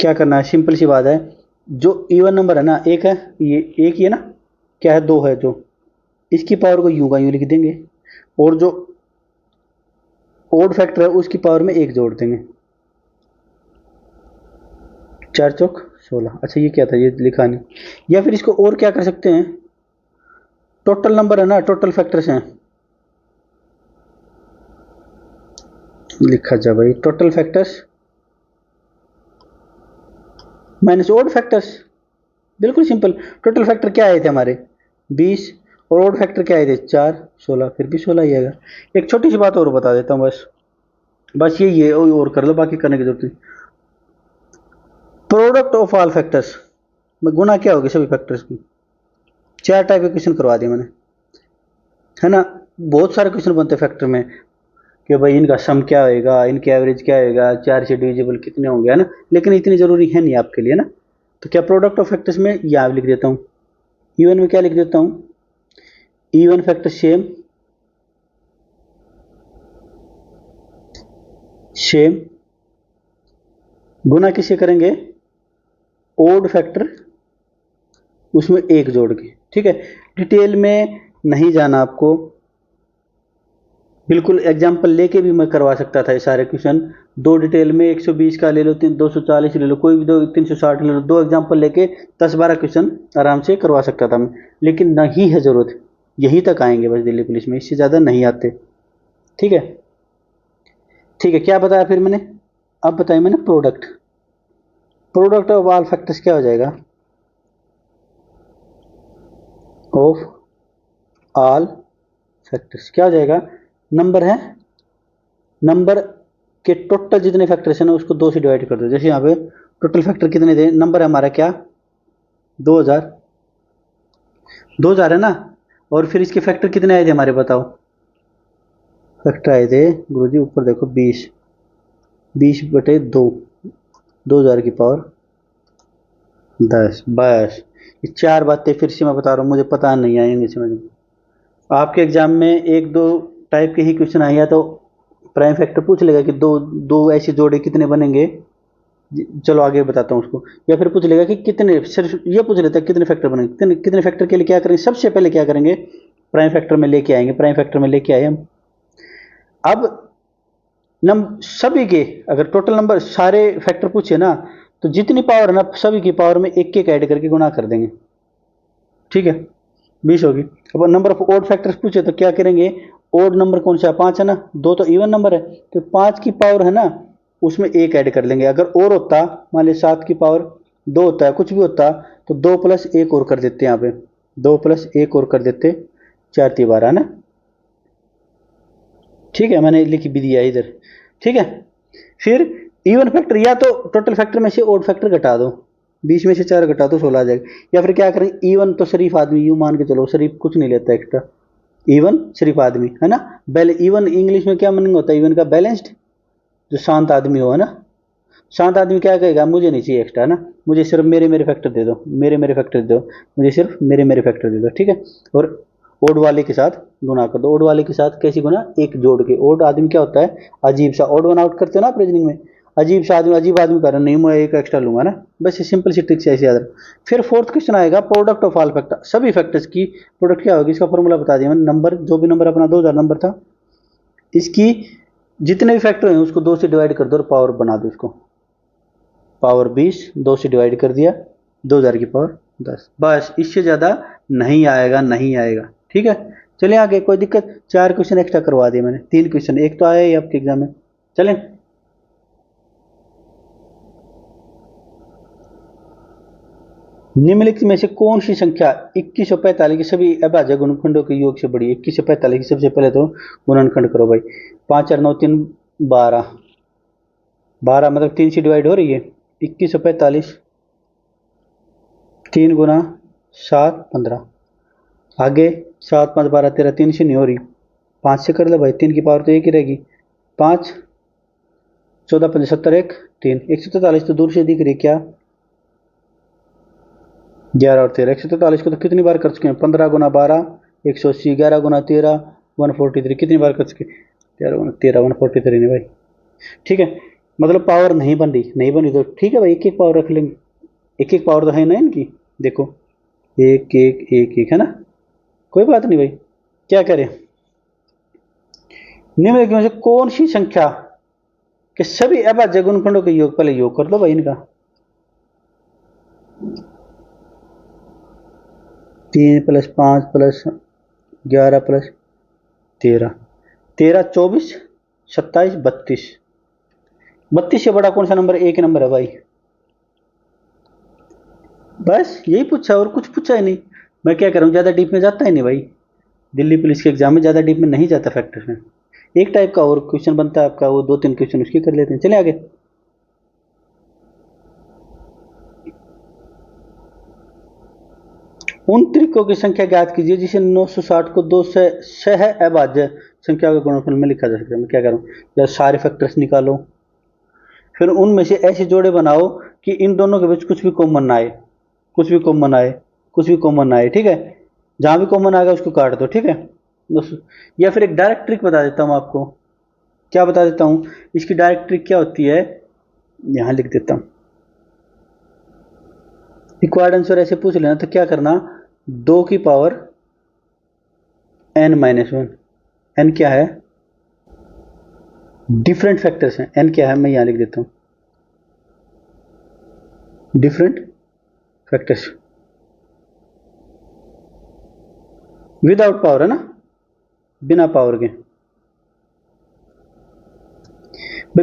क्या करना है, सिंपल सी बात है, जो इवन नंबर है ना, एक है, ये एक ही है ना, क्या है 2 है, जो इसकी पावर को यूं का यूं लिख देंगे, और जो ओड फैक्टर है उसकी पावर में एक जोड़ देंगे, 4 चौक 16। अच्छा ये क्या था, ये लिखा नहीं। या फिर इसको और क्या कर सकते हैं, टोटल नंबर है ना, टोटल फैक्टर्स हैं, लिखा जा भाई, total factors minus odd factors. बिल्कुल सिंपल, टोटल फैक्टर क्या आए थे हमारे 20, और ओड फैक्टर क्या आए थे 4 16, फिर भी 16 ही आएगा। एक छोटी सी बात और बता देता हूँ बस, बस यही है, और कर लो, बाकी करने की जरूरत नहीं। प्रोडक्ट ऑफ ऑल फैक्टर्स में गुना क्या होगी सभी फैक्टर्स की। 4 टाइप के क्वेश्चन करवा दिए मैंने, है ना। बहुत सारे क्वेश्चन बनते हैं फैक्टर में, कि भाई इनका सम क्या होएगा, इनके एवरेज क्या होएगा, 4 से डिविजिबल कितने होंगे, है ना। लेकिन इतनी जरूरी है नहीं आपके लिए ना। तो क्या प्रोडक्ट ऑफ फैक्टर्स में यहाँ लिख देता हूँ, इवन में क्या लिख देता हूँ, इवन फैक्टर सेम सेम, गुना किससे करेंगे, ओड फैक्टर उसमें एक जोड़ के, ठीक है। डिटेल में नहीं जाना आपको, बिल्कुल एग्जाम्पल लेके भी मैं करवा सकता था ये सारे क्वेश्चन। 2 डिटेल में 120 का ले लो, 240 ले लो, कोई भी 360 ले लो, 2 एग्जाम्पल लेके 10-12 क्वेश्चन आराम से करवा सकता था मैं। लेकिन नहीं है जरूरत, यहीं तक आएंगे बस दिल्ली पुलिस में, इससे ज़्यादा नहीं आते, ठीक है। ठीक है, क्या बताया फिर मैंने, अब बताया मैंने product, product of all factors क्या हो जाएगा, ऑफ ऑल फैक्टर्स क्या हो जाएगा, नंबर है, नंबर के टोटल जितने फैक्टर्स हैं ना उसको 2 से डिवाइड कर दो। जैसे यहाँ पे टोटल फैक्टर कितने थे, नंबर है हमारा क्या 2000, 2000 है ना। और फिर इसके फैक्टर कितने आए थे हमारे, बताओ। फैक्टर आए थे गुरुजी, ऊपर देखो 20, 20/2, 2000 की पावर 10। बस ये 4 बातें फिर से मैं बता रहा हूँ, मुझे पता नहीं आएंगे समझ में। आपके एग्जाम में 1-2 टाइप के ही क्वेश्चन आए, या तो प्राइम फैक्टर पूछ लेगा कि दो दो ऐसे जोड़े कितने बनेंगे, चलो आगे बताता हूँ उसको। या फिर पूछ लेगा कि कितने, सिर्फ ये पूछ लेता है कितने फैक्टर बनेंगे, कितने कितने फैक्टर के लिए क्या करेंगे, सबसे पहले क्या करेंगे, प्राइम फैक्टर में लेके आएंगे, प्राइम फैक्टर में लेके आए हम। अब सभी के अगर टोटल नंबर सारे फैक्टर पूछे ना, तो जितनी पावर है ना सभी की पावर में एक एक ऐड करके गुणा कर देंगे, ठीक है, 20 होगी। अब नंबर ऑफ ओड फैक्टर्स पूछे तो क्या करेंगे, ओड नंबर कौन सा, 5 है ना, दो तो इवन नंबर है, तो 5 की पावर है ना उसमें एक ऐड कर लेंगे। अगर और होता, मान ली 7 की पावर 2 होता है, कुछ भी होता, तो 2 प्लस 1 और कर देते, यहाँ पे 2 प्लस 1 और कर देते, 4 × 12 है ना, ठीक है, मैंने लिख भी दिया इधर, ठीक है। फिर इवन फैक्टर, या तो टोटल फैक्टर में से ओड फैक्टर घटा दो, 20 में से 4 घटा दो 16 आ जाएगा। या फिर क्या करें, इवन तो शरीफ आदमी, यूं मान के चलो शरीफ कुछ नहीं लेता एक्स्ट्रा, इवन शरीफ आदमी है ना। इवन इंग्लिश में क्या मीनिंग होता है इवन का, बैलेंस्ड, जो शांत आदमी हो, है ना। शांत आदमी क्या कहेगा, मुझे नहीं चाहिए एक्स्ट्रा, है ना, मुझे सिर्फ मेरे मेरे फैक्टर दे दो, मेरे मेरे फैक्टर दे दो, मुझे सिर्फ मेरे मेरे फैक्टर दे दो, ठीक है। और ओड वाले के साथ गुना कर दो, ओड वाले के साथ कैसी गुना, एक जोड़ के। ओड आदमी क्या होता है, अजीब सा, ओड वन आउट करते हो ना आप रीजनिंग में, अजीब सा आदमी, अजीब आदमी कर रहा नहीं, मैं एक एक्स्ट्रा लूंगा ना, बस ये सिंपल सी ट्रिक से ऐसे याद रखो। फिर फोर्थ क्वेश्चन आएगा, प्रोडक्ट ऑफ ऑल फैक्टर, सभी फैक्टर्स की प्रोडक्ट क्या होगी, इसका फॉर्मूला बता दिया मैंने। नंबर, जो भी नंबर अपना 2000 नंबर था, इसकी जितने भी फैक्टर हैं उसको 2 से डिवाइड कर दो और पावर बना दो इसको, पावर 20, 2 से डिवाइड कर दिया, 2000 की पावर 10, बस इससे ज़्यादा नहीं आएगा, नहीं आएगा, ठीक है। चलिए आगे, कोई दिक्कत, 4 क्वेश्चन एक्स्ट्रा करवा दिए मैंने, 3 क्वेश्चन, एक तो आया ही आपके एग्जाम में। चलें, निम्नलिखित में से कौन सी संख्या 2145 के सभी अभाज्य गुणनखंडों के योग से बड़ी है। 2145 की सबसे पहले तो गुणनखंड करो भाई, 5 4 9 3 12, 12 मतलब 3 से डिवाइड हो रही है, 2145 3 गुना 7 15, आगे 7 5 12 13, 3 से नहीं हो रही, 5 से कर लो भाई, 3 की पावर तो एक ही रहेगी, 5 14 5 70 1 3, 143 तो दूर से दिख रही क्या, 11 और 13, 143 को तो कितनी बार कर चुके हैं, 15 गुना 12 180, 11 गुना 13 143, कितनी बार कर चुके, 13 गुना 13 143 नहीं भाई, ठीक है। मतलब पावर नहीं बन रही, नहीं बनी तो ठीक है भाई, एक एक पावर रख लेंगे, एक एक पावर तो है ना इनकी, देखो एक एक एक एक है ना, कोई बात नहीं भाई। क्या करें, निम्नलिखित में से कौन सी संख्या के सभी अभाज्य गुणनखंडों के योग, पहले योग कर लो भाई इनका, 3 + 5 + 11 + 13, 13 24 27 32, 32 से बड़ा कौन सा नंबर, एक नंबर है भाई, बस यही पूछा और कुछ पूछा ही नहीं। मैं क्या कर रहा हूँ, ज़्यादा डीप में जाता ही नहीं भाई, दिल्ली पुलिस के एग्जाम में ज़्यादा डीप में नहीं जाता फैक्टर में। एक टाइप का और क्वेश्चन बनता है आपका, वो 2 3 क्वेश्चन उसके कर लेते हैं। चले आगे, उन त्रिकों की संख्या ज्ञात कीजिए जिसे 960 को 2 से सह अभाज्य संख्या के गुणनफल में लिखा जा सकता है। मैं क्या करूँ, या सारे फैक्टर्स निकालो, फिर उनमें से ऐसे जोड़े बनाओ कि इन दोनों के बीच कुछ भी कॉमन ना आए, कुछ भी कॉमन आए, कुछ भी कॉमन आए, ठीक है, जहां भी कॉमन आएगा उसको काट दो, ठीक है दोस्तों। या फिर एक डायरेक्ट ट्रिक बता देता हूं आपको, क्या बता देता हूं, इसकी डायरेक्ट ट्रिक क्या होती है, यहां लिख देता हूं। रिक्वायर्ड आंसर ऐसे पूछ लेना तो क्या करना, 2 की पावर n-1, n क्या है, डिफरेंट फैक्टर्स हैं, n क्या है मैं यहां लिख देता हूं, डिफरेंट फैक्टर्स विदाउट पावर, है ना, बिना पावर के।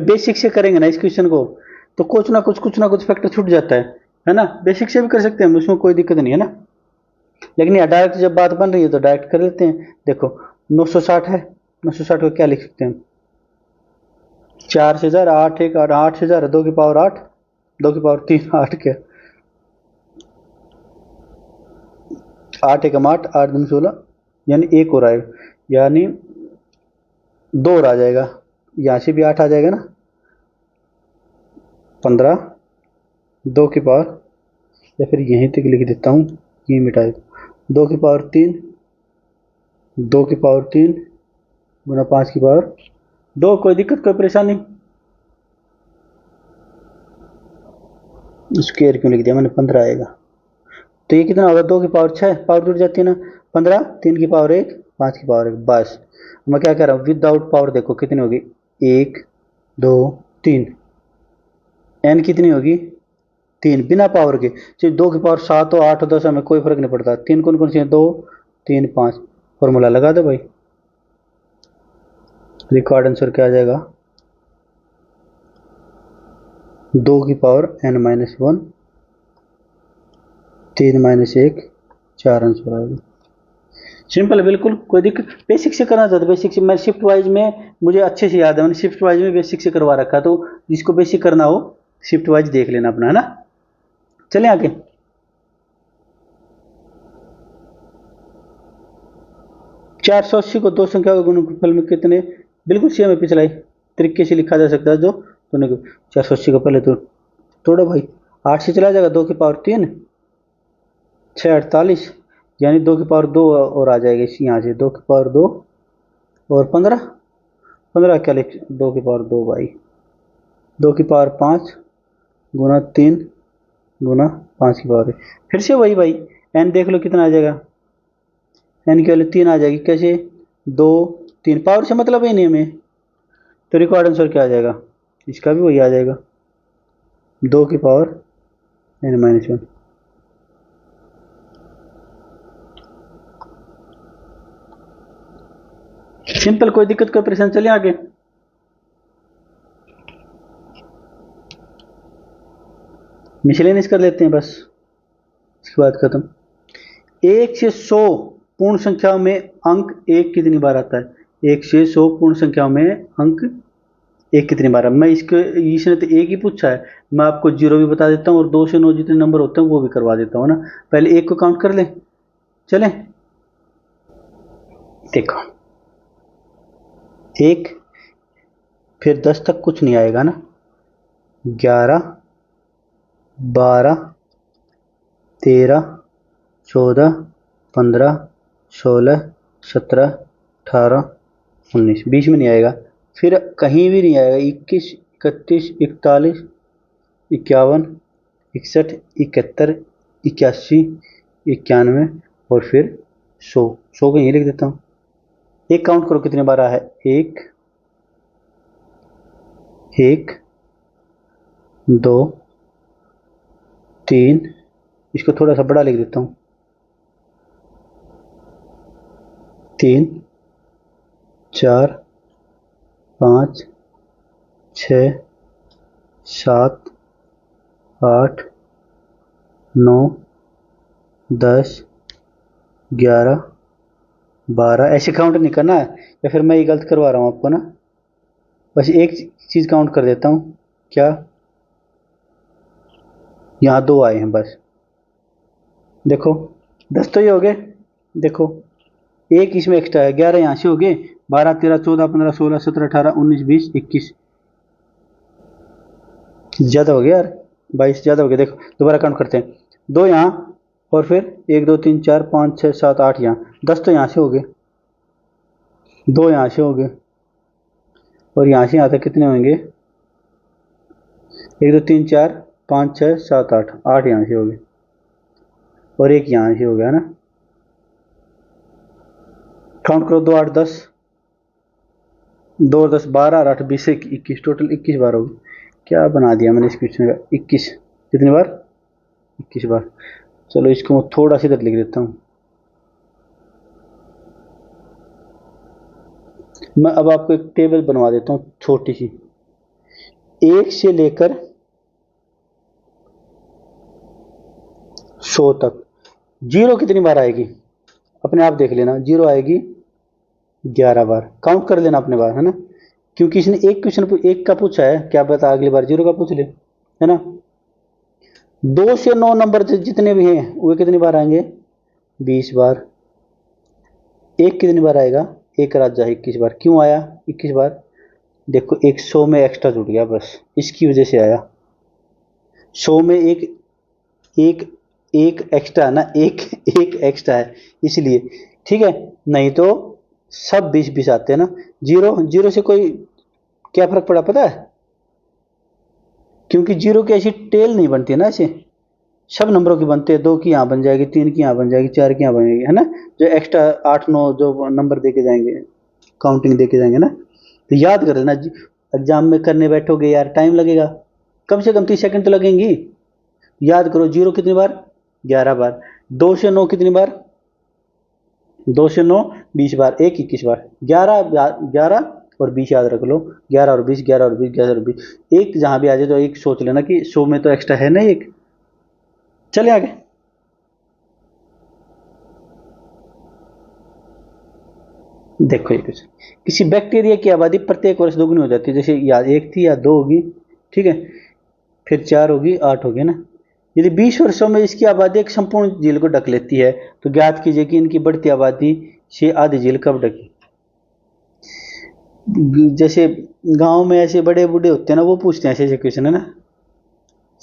बेसिक से करेंगे ना इस क्वेश्चन को, तो कुछ ना कुछ फैक्टर छूट जाता है ना, बेसिक से भी कर सकते हैं, उसमें कोई दिक्कत नहीं है ना। लेकिन यार डायरेक्ट जब बात बन रही है तो डायरेक्ट कर लेते हैं। देखो 960 है, 960 को क्या लिख सकते हैं, 4 से 1000 8 1 8 8 से 1000 2 की पावर 8 2 की पावर 3 8 क्या 8 1 8 8 2 16, यानी एक और आएगा, यानी 2 और आ जाएगा, यहाँ से भी 8 आ जाएगा ना, 15 2 की पावर, या फिर यहीं तक लिख देता हूँ, ये मिटा देता, 2 की पावर 3 2 की पावर 3 गुना 5 की पावर 2, कोई दिक्कत कोई परेशानी? स्क्वायर क्यों लिख दिया मैंने, 15 आएगा। तो ये कितना होगा, 2 की पावर 6, पावर जुड़ जाती है ना, 15, 3 की पावर 1, 5 की पावर 1, बस। मैं क्या कह रहा हूँ, विदाउट पावर देखो कितनी होगी, 1 2 3, एन कितनी होगी, 3, बिना पावर के। चाहे 2 की पावर 7 हो, 8 हो, 10 हमें कोई फर्क नहीं पड़ता। 3 कौन कौन सी है, 2 3 5, फॉर्मूला लगा दो भाई। रिकॉर्ड आंसर क्या आ जाएगा, 2 की पावर n-1, 3 - 1, 4 आंसर आएगा। सिंपल है बिल्कुल, कोई दिक्कत। बेसिक से करना चाहते, बेसिक से मैं शिफ्ट वाइज में मुझे अच्छे से याद है, मैंने शिफ्ट वाइज में बेसिक से करवा रखा, तो जिसको बेसिक करना हो शिफ्ट वाइज देख लेना अपना, है ना। चलें आगे। चार सौ अस्सी को दो संख्या के गुणनफल में कितने, बिल्कुल सेम है पिछला ही तरीके से लिखा जा सकता है जो दोनों को। 480 को पहले तो तोड़ो भाई, 8 से चला जाएगा, 2 की पावर 3, 6 48, यानी 2 की पावर 2 और आ जाएगी यहाँ से, 2 की पावर 2 और 15, 15 क्या लिख, 2 की पावर 2 भाई, 2 की पावर 5 गुना 3 गुना 5 की पावर 1। फिर से वही भाई, एन देख लो कितना आ जाएगा, एन की वैल्यू 3 आ जाएगी, कैसे, 2 3, पावर से मतलब ही नहीं हमें, तो रिकॉर्ड आंसर क्या आ जाएगा, इसका भी वही आ जाएगा, 2 की पावर n-1। सिंपल, कोई दिक्कत कोई परेशानी, चलिए आगे। मिसलेनियस कर लेते हैं बस, इसके बाद खत्म। 1 से 100 पूर्ण संख्याओं में अंक 1 कितनी बार आता है, 1 से 100 पूर्ण संख्याओं में अंक 1 कितनी बार है। मैं इसके, इसने तो 1 ही पूछा है, मैं आपको 0 भी बता देता हूँ और 2 से 9 जितने नंबर होते हैं वो भी करवा देता हूँ ना। पहले 1 को काउंट कर लें, चलें। देखो 1, फिर 10 तक कुछ नहीं आएगा ना, 11 12 13 14 15 16 17 18 19, 20 में नहीं आएगा, फिर कहीं भी नहीं आएगा, 21 31 41 51 61 71 81 91 और फिर 100, 100 को यहीं लिख देता हूँ। एक काउंट करो कितने बार आया है, 1 1 2 3, इसको थोड़ा सा बड़ा लिख देता हूँ, 3 4 5 6 7 8 9 10 11 12, ऐसे काउंट नहीं करना है, या फिर मैं ये गलत करवा रहा हूँ आपको ना। बस एक चीज़ काउंट कर देता हूँ, क्या, यहाँ 2 आए हैं बस, देखो 10 तो ये हो गए, देखो एक इसमें एक्स्ट्रा है, 11 यहाँ से हो गए, 12 13 14 15 16 17 18 19 20 21, ज़्यादा हो गया यार, 22 ज़्यादा हो गया। देखो दोबारा काउंट करते हैं, 2 यहाँ और फिर 1 2 3 4 5 6 7 8 यहाँ, 10 तो यहाँ से हो गए, 2 यहाँ से हो गए और यहाँ से यहाँ तक कितने होंगे, 1 2 3 4 5 6 7 8, 8 यहाँ से हो गए और एक यहाँ से हो गया ना। काउंट करो, 2 8 10, 2 और 10 12 और 8 20 21, टोटल 21 बार होगी। क्या बना दिया मैंने इस क्वेश्चन का, 21 कितनी बार, 21 बार। चलो इसको मैं थोड़ा सा इधर लिख देता हूँ। मैं अब आपको एक टेबल बनवा देता हूँ छोटी सी, 1 से लेकर 100 तक, 0 कितनी बार आएगी, अपने आप देख लेना, 0 आएगी 11 बार, काउंट कर लेना अपने बार, है ना, क्योंकि इसने एक क्वेश्चन एक का पूछा है, क्या पता अगली बार 0 का पूछ ले, है ना। 2 से 9 नंबर जितने भी हैं वो कितनी बार आएंगे, 20 बार। एक कितनी बार आएगा, एक राजा 21 बार। क्यों आया 21 बार, देखो एक 100 में एक्स्ट्रा जुड़ गया, बस इसकी वजह से आया, 100 में एक एक एक एक्स्ट्रा ना, एक एक एक्स्ट्रा है इसलिए, ठीक है, नहीं तो सब 20 20 आते हैं ना। 0 0 से कोई क्या फर्क पड़ा पता है? क्योंकि जीरो की ऐसी टेल नहीं बनती है ना, ऐसे सब नंबरों की बनते हैं। 2 की यहाँ बन जाएगी, 3 की यहाँ बन जाएगी, 4 की यहाँ बनेगी, है ना। जो एक्स्ट्रा 8 9 जो नंबर देके जाएंगे, काउंटिंग देके जाएंगे ना, तो याद कर लेना। एग्जाम में करने बैठोगे यार, टाइम लगेगा, कम से कम 30 सेकंड तो लगेंगी। याद करो, जीरो कितनी बार? 11 बार। 2 से 9 कितनी बार? 2 से 9 20 बार, 1 21 बार। 11 11 और 20 याद रख लो। 11 और 20, 11 और 20, 11 और 20। एक जहां भी आ जाए तो एक सोच लेना कि 100 में तो एक्स्ट्रा है ना एक। चले आगे। देखो ये कुछ, किसी बैक्टीरिया की आबादी प्रत्येक वर्ष दोगुनी हो जाती है। जैसे या 1 थी या 2 होगी, ठीक है, फिर 4 होगी, 8 होगी ना। यदि 20 वर्षों में इसकी आबादी एक संपूर्ण झील को ढक लेती है, तो ज्ञात कीजिए कि इनकी बढ़ती आबादी से आधी झील कब ढकी। जैसे गांव में ऐसे बड़े बूढ़े होते हैं ना, वो पूछते हैं ऐसे ऐसे क्वेश्चन, है ना।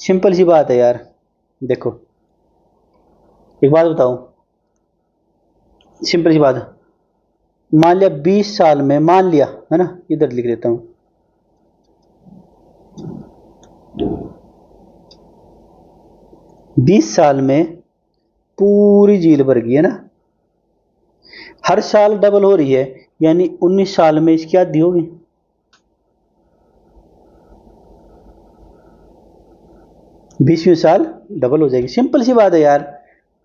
सिंपल सी बात है यार। देखो एक बात बताओ, सिंपल सी बात है। मान लिया 20 साल में, मान लिया, है ना, इधर लिख देता हूं, 20 साल में पूरी झील भर गई, है ना। हर साल डबल हो रही है, यानी 19 साल में इसकी आधी होगी। 20वें साल डबल हो जाएगी। सिंपल सी बात है यार।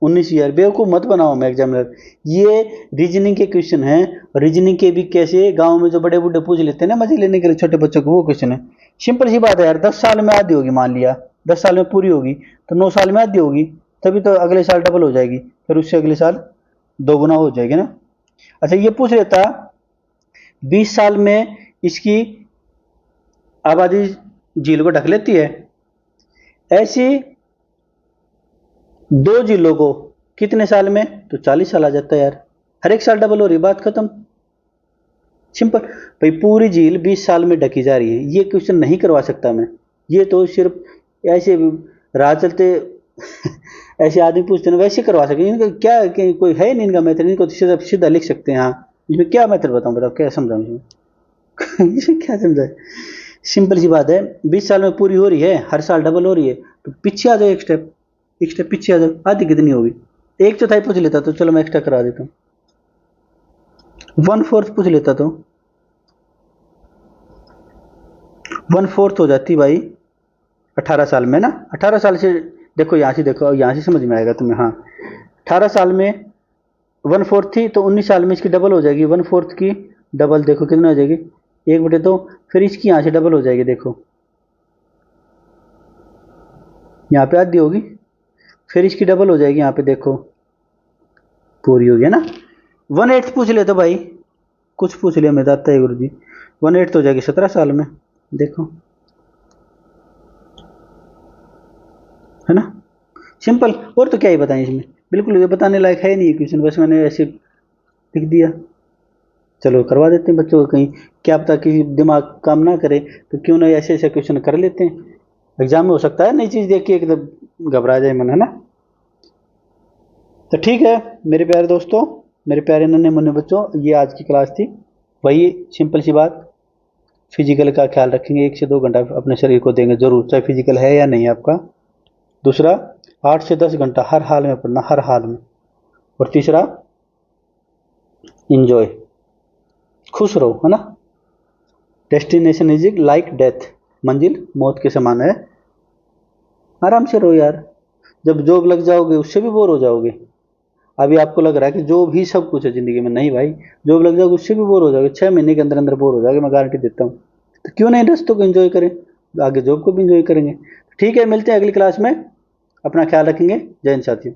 19 ईयर, बेवकूफ मत बनाओ मैं एग्जामिनर। ये रीजनिंग के क्वेश्चन हैं। रीजनिंग के भी कैसे गांव में जो बड़े बूढ़े पूछ लेते हैं ना मजे लेने के लिए छोटे बच्चों को, वो क्वेश्चन है। सिंपल सी बात है यार। 10 साल में आधी होगी, मान लिया 10 साल में पूरी होगी, तो 9 साल में आधी होगी, तभी तो अगले साल डबल हो जाएगी, फिर उससे अगले साल दोगुना हो जाएगी ना। अच्छा ये पूछ लेता 20 साल में इसकी आबादी झील को ढक लेती है, ऐसी 2 जिलों को कितने साल में, तो 40 साल आ जाता है यार। हर एक साल डबल हो रही, बात खत्म। सिंपल भाई। पूरी झील 20 साल में ढकी जा रही है, ये क्वेश्चन नहीं करवा सकता मैं। ये तो सिर्फ ऐसे राह चलते ऐसे आदमी पूछते हैं वैसे करवा सके। इनका क्या कोई है नहीं इनका मेथड, इनको सीधा सीधा लिख सकते हैं। हाँ इसमें क्या मेथड बताऊं, बताओ क्या समझाऊं इसमें इसमें क्या समझाए। सिंपल सी बात है, 20 साल में पूरी हो रही है, हर साल डबल हो रही है, तो पीछे आ जाओ एक स्टेप, एक स्टेप पीछे आ जाओ। आधी कितनी होगी? 1/4 पूछ लेता तो चलो मैं एक्स्ट्रा करा देता हूँ। 1/4 पूछ लेता तो 1/4 हो जाती भाई 18 साल में ना। 18 साल से देखो, यहाँ से देखो, यहाँ से समझ में आएगा तुम्हें। हाँ 18 साल में 1/4 थी, तो 19 साल में इसकी डबल हो जाएगी। 1/4 की डबल देखो कितना हो जाएगी, 1/2। फिर इसकी यहाँ से डबल हो जाएगी, देखो यहाँ पे आधी होगी, फिर इसकी डबल हो जाएगी यहाँ पे, देखो पूरी होगी, है ना। 1/8 पूछ ले तो भाई, कुछ पूछ लिया मैं तो आता है गुरु जी। 1/8 हो जाएगी 17 साल में, देखो, है ना। सिंपल। और तो क्या ही बताएं इसमें, बिल्कुल ये बताने लायक है नहीं क्वेश्चन, बस मैंने ऐसे लिख दिया। चलो करवा देते हैं बच्चों को, कहीं क्या पता कि दिमाग काम ना करे, तो क्यों ना ऐसे ऐसे क्वेश्चन कर लेते हैं। एग्जाम में हो सकता है नई चीज़ देख के एकदम घबरा जाए मन, है ना। तो ठीक है मेरे प्यारे दोस्तों, मेरे प्यारे नन्हे मुन्ने बच्चों, ये आज की क्लास थी। वही सिंपल सी बात, फिजिकल का ख्याल रखेंगे, 1 से 2 घंटा अपने शरीर को देंगे जरूर, चाहे फिजिकल है या नहीं है आपका। दूसरा 8 से 10 घंटा हर हाल में पढ़ना, हर हाल में। और तीसरा इंजॉय, खुश रहो, है ना। डेस्टिनेशन इज लाइक डेथ, मंजिल मौत के समान है। आराम से रहो यार। जब जॉब लग जाओगे उससे भी बोर हो जाओगे। अभी आपको लग रहा है कि जॉब ही सब कुछ है जिंदगी में, नहीं भाई। जॉब लग जाओगे उससे भी बोर हो जाओगे, 6 महीने के अंदर अंदर बोर हो जाओगे, मैं गारंटी देता हूँ। तो क्यों नहीं दोस्तों को एंजॉय करें, आगे जॉब को भी एंजॉय करेंगे। ठीक है, मिलते हैं अगली क्लास में। अपना ख्याल रखेंगे। जय हिंद साथियों।